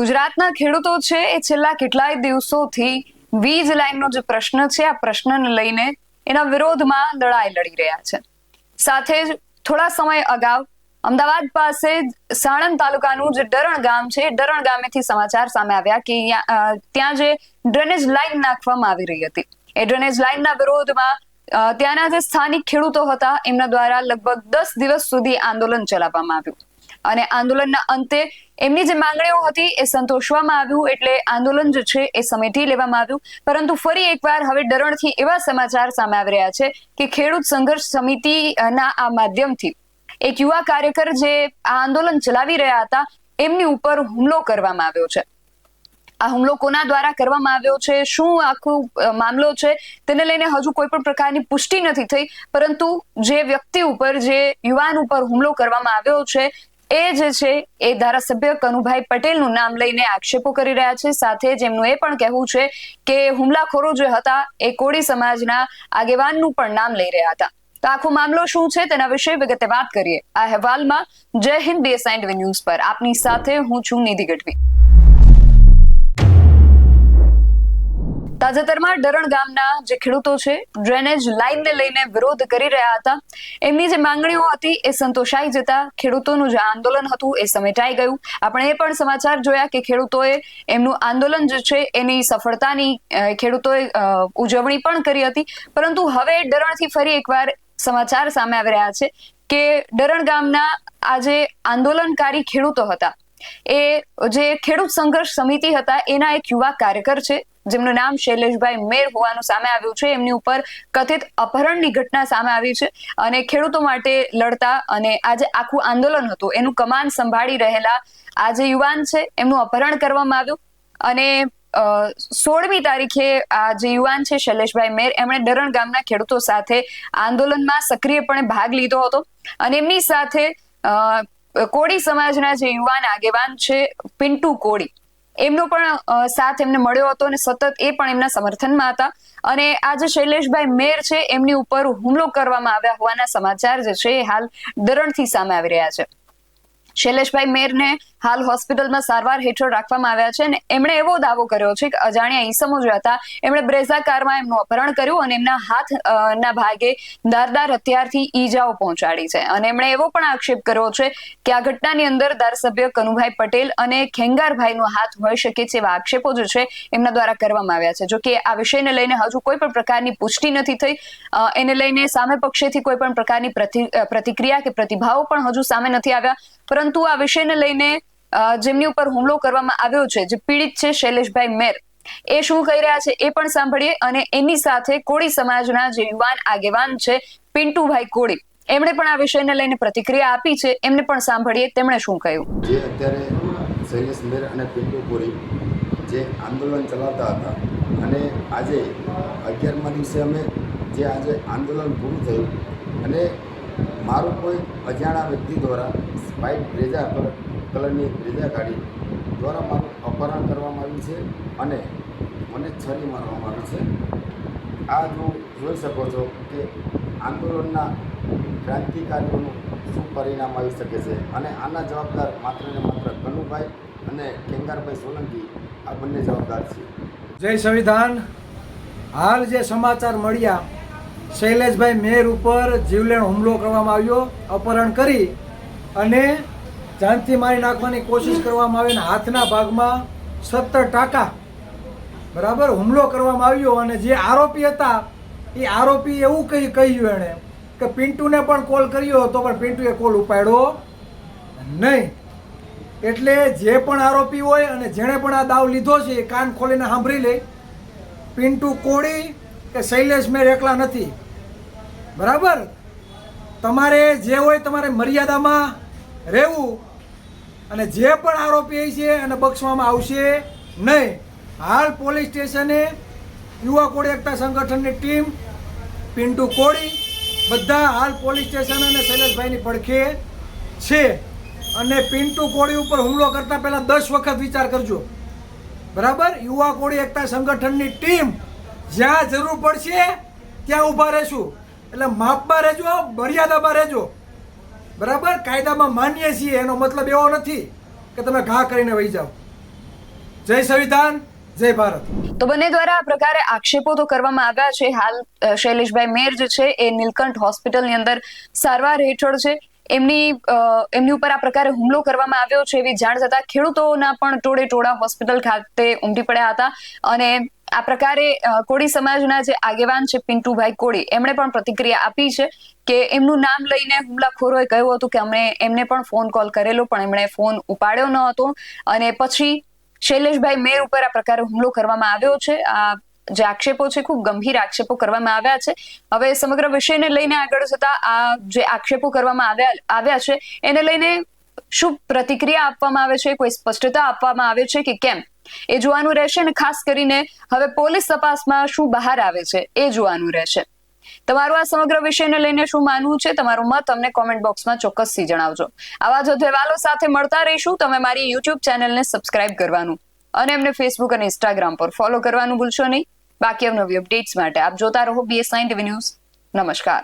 ગુજરાતના ખેડૂતો છે એ છેલ્લા કેટલાય દિવસોથી વીજ લાઈનનો જે પ્રશ્ન છે આ પ્રશ્નને લઈને એના વિરોધમાં લડાઈ લડી રહ્યા છે. સાથે જ થોડા સમય અગાઉ અમદાવાદ પાસે સાણંદ તાલુકાનું જે ડરણ ગામ છે, ડરણ ગામેથી સમાચાર સામે આવ્યા કે ત્યાં જે ડ્રેનેજ લાઈન નાખવામાં આવી રહી હતી, એ ડ્રેનેજ લાઈનના વિરોધમાં ત્યાંના જે સ્થાનિક ખેડૂતો હતા એમના દ્વારા લગભગ 10 દિવસ સુધી આંદોલન ચલાવવામાં આવ્યું અને આંદોલનના અંતે એમની જે માંગણીઓ હતી એ સંતોષવામાં આવ્યું, એટલે આંદોલન જે છે એ સમેટી લેવામાં આવ્યું. પરંતુ ફરી એકવાર હવે ડરણથી એવા સમાચાર સામે આવી રહ્યા છે કે ખેડૂત સંઘર્ષ સમિતિના આ માધ્યમથી એક યુવા કાર્યકર જે આ આંદોલન ચલાવી રહ્યા હતા એમની ઉપર હુમલો કરવામાં આવ્યો છે. આ હુમલો કોના દ્વારા કરવામાં આવ્યો છે, શું આખો મામલો છે, તેને લઈને હજુ કોઈ પણ પ્રકારની પુષ્ટિ નથી થઈ. પરંતુ જે વ્યક્તિ ઉપર, જે યુવાન ઉપર હુમલો કરવામાં આવ્યો છે એ જે છે એ ધારાસભ્ય કનુભાઈ પટેલનું નામ લઈને આક્ષેપો કરી રહ્યા છે. સાથે જ એમનું એ પણ કહેવું છે કે હુમલાખોરો જે હતા એ કોળી સમાજના આગેવાનનું પણ નામ લઈ રહ્યા હતા. તો આખો મામલો શું છે તેના વિશે વિગતે વાત કરીએ આ અહેવાલમાં. જય હિન્દ BSI ન્યૂઝ પર આપની સાથે હું છું નિધિ ગઢવી. તાજેતરમાં ડરણ ગામના જે ખેડૂતો છે ડ્રેનેજ લાઈનને લઈને વિરોધ કરી રહ્યા હતા. એમની જે માંગણીઓ હતી એ સંતોષાઈ જતા ખેડૂતોનું જે આંદોલન હતું એ સમેટાઈ ગયું. આપણે એ પણ સમાચાર જોયા કે ખેડૂતોએ એમનું આંદોલન જે છે એની સફળતાની ખેડૂતોએ ઉજવણી પણ કરી હતી. પરંતુ હવે ડરણથી ફરી એકવાર સમાચાર સામે આવી રહ્યા છે કે ડરણ ગામના આ જે આંદોલનકારી ખેડૂતો હતા એ જે ખેડૂત સંઘર્ષ સમિતિ હતા એના એક યુવા કાર્યકર છે જેમનું નામ શૈલેષભાઈ મેર હોવાનું સામે આવ્યું છે. એમની ઉપર કથિત અપહરણની ઘટના સામે આવી છે અને ખેડૂતો માટે લડતા અને આ જે આખું આંદોલન હતું એનું કમાન સંભાળી રહેલા આ જે યુવાન છે એમનું અપહરણ કરવામાં આવ્યું અને 16મી તારીખે આ જે યુવાન છે શૈલેષભાઈ મેર એમણે ડરણ ગામના ખેડૂતો સાથે આંદોલનમાં સક્રિયપણે ભાગ લીધો હતો અને એમની સાથે કોળી સમાજના જે યુવાન આગેવાન છે પિન્ટુ કોળી, એમનો પણ સાથ એમને મળ્યો હતો અને સતત એ પણ એમના સમર્થનમાં હતા. અને આ જે શૈલેષભાઈ મેર છે એમની ઉપર હુમલો કરવામાં આવ્યા હોવાના સમાચાર જે છે એ હાલ ડરણથી સામે આવી રહ્યા છે. શૈલેષભાઈ મેરને હાલ હોસ્પિટલમાં સારવાર હેઠળ રાખવામાં આવ્યા છે અને એમણે એવો દાવો કર્યો છે કે અજાણ્યા ઈસમો જે હતા એમણે બ્રેઝા કારમાં એમનું અપહરણ કર્યું અને એમના હાથના ભાગે ધારદાર હથિયારથી ઈજાઓ પહોંચાડી છે. અને એમણે એવો પણ આક્ષેપ કર્યો છે કે આ ઘટનાની અંદર ધારાસભ્ય કનુભાઈ પટેલ અને ખેંગારભાઈનો હાથ હોઈ શકે છે એવા આક્ષેપો જે છે એમના દ્વારા કરવામાં આવ્યા છે. જો કે આ વિષયને લઈને હજુ કોઈ પણ પ્રકારની પુષ્ટિ નથી થઈ. એને લઈને સામે પક્ષેથી કોઈ પણ પ્રકારની પ્રતિક્રિયા કે પ્રતિભાવો પણ હજુ સામે નથી આવ્યા. પરંતુ આ વિષયને લઈને જેમની ઉપર હુમલો કરવામાં આવ્યો છે, જે પીડિત છે શૈલેષભાઈ મેર, એ શું કહી રહ્યા છે એ પણ સાંભળીએ. અને એની સાથે કોળી સમાજના જે યુવાન આગેવાન છે પિન્ટુભાઈ કોળી, એમણે પણ આ વિષયને લઈને પ્રતિક્રિયા આપી છે, એમને પણ સાંભળીએ તેમણે શું કહ્યું. જે અત્યારે શૈલેષ મેર અને પિન્ટુ કોળી જે આંદોલન ચલાવતા હતા અને આજે 11મા દિવસે અમે જે આજે આંદોલન પૂરું થયું અને મારું કોઈ અજાણા વ્યક્તિ દ્વારા વ્હાઇટ બ્રેઝા કલરની બ્રેઝા ગાડી દ્વારા મારું અપહરણ કરવામાં આવ્યું છે અને મને છરી મારવામાં આવી છે. આ જોઈ શકો છો કે આંદોલનના ક્રાંતિકારીઓનું શું પરિણામ આવી શકે છે અને આના જવાબદાર માત્ર ને માત્ર કનુભાઈ અને ખેંગારભાઈ સોલંકી આ બંને જવાબદાર છે. જય સંવિધાન. હાલ જે સમાચાર મળ્યા, શૈલેષભાઈ મેર ઉપર જીવલેણ હુમલો કરવામાં આવ્યો, અપહરણ કરી અને જાનથી મારી નાખવાની કોશિશ કરવામાં આવી અને હાથના ભાગમાં 17 ટાંકા બરાબર હુમલો કરવામાં આવ્યો. અને જે આરોપી હતા એ આરોપી એવું કહ્યું એણે કે પિન્ટુને પણ કોલ કર્યો હતો પણ પિન્ટુએ કોલ ઉપાડ્યો નહીં. એટલે જે પણ આરોપી હોય અને જેણે પણ આ દાવ લીધો છે એ કાન ખોલીને સાંભળી લે. પિન્ટુ કોળી કે શૈલેષ મેર એકલા નથી, બરાબર. તમારે જે હોય તમારે મર્યાદામાં રહેવું અને જે પણ આરોપી છે એને બક્ષવામાં આવશે નહીં. હાલ પોલીસ સ્ટેશને યુવા કોળી એકતા સંગઠનની ટીમ, પિન્ટુ કોળી બધા હાલ પોલીસ સ્ટેશન અને શૈલેષભાઈની પડખે છે. અને પિન્ટુ કોળી ઉપર હુમલો કરતા પહેલાં 10 વખત વિચાર કરજો, બરાબર. યુવા કોળી એકતા સંગઠનની ટીમ જ્યાં જરૂર પડશે ત્યાં ઊભા રહેશું. એટલે માપમાં રહેજો, મર્યાદામાં રહેજો, બરાબર. કાયદામાં માન્ય છીએ એનો મતલબ એવો નથી કે તમે ઘા કરીને વહી જાઓ. જય સંવિધાન, જય ભારત. તો બંને દ્વારા આ પ્રકારે આક્ષેપો તો કરવામાં આવ્યા છે. હાલ શૈલેષભાઈ મેર જે છે એ નીલકંઠ હોસ્પિટલની અંદર સારવાર હેઠળ છે. એમની ઉપર આ પ્રકારે હુમલો કરવામાં આવ્યો છે એવી જાણ થતા ખેડૂતોના પણ ટોળે ટોળા હોસ્પિટલ ખાતે ઉમટી પડ્યા હતા. અને આ પ્રકારે કોળી સમાજના જે આગેવાન છે પિન્ટુભાઈ કોળી, એમણે પણ પ્રતિક્રિયા આપી છે કે એમનું નામ લઈને હુમલાખોરોએ કહ્યું હતું કે એમને પણ ફોન કોલ કરેલો, પણ એમણે ફોન ઉપાડ્યો ન હતો. અને પછી શૈલેષભાઈ મેર ઉપર આ પ્રકારે હુમલો કરવામાં આવ્યો છે. આ જે આક્ષેપો છે ખૂબ ગંભીર આક્ષેપો કરવામાં આવ્યા છે. હવે સમગ્ર વિષયને લઈને આગળ જતા આ જે આક્ષેપો કરવામાં આવ્યા છે એને લઈને શું પ્રતિક્રિયા આપવામાં આવે છે, કોઈ સ્પષ્ટતા આપવામાં આવે છે કે કેમ, એ જોવાનું રહેશે. અને ખાસ કરીને હવે પોલીસ તપાસમાં શું બહાર આવે છે એ જોવાનું રહેશે. તમારું આ સમગ્ર વિષયને લઈને શું માનવું છે, તમારો મત અમને કોમેન્ટ બોક્સમાં ચોક્કસથી જણાવજો. આવા જ અહેવાલો સાથે મળતા રહીશું. તમે મારી યુટ્યુબ ચેનલને સબસ્ક્રાઇબ કરવાનું અને એમને ફેસબુક અને ઇન્સ્ટાગ્રામ પર ફોલો કરવાનું ભૂલશો નહીં. બાકી અવનવી અપડેટ્સ માટે આપ જોતા રહો BS9 TV ન્યૂઝ. નમસ્કાર.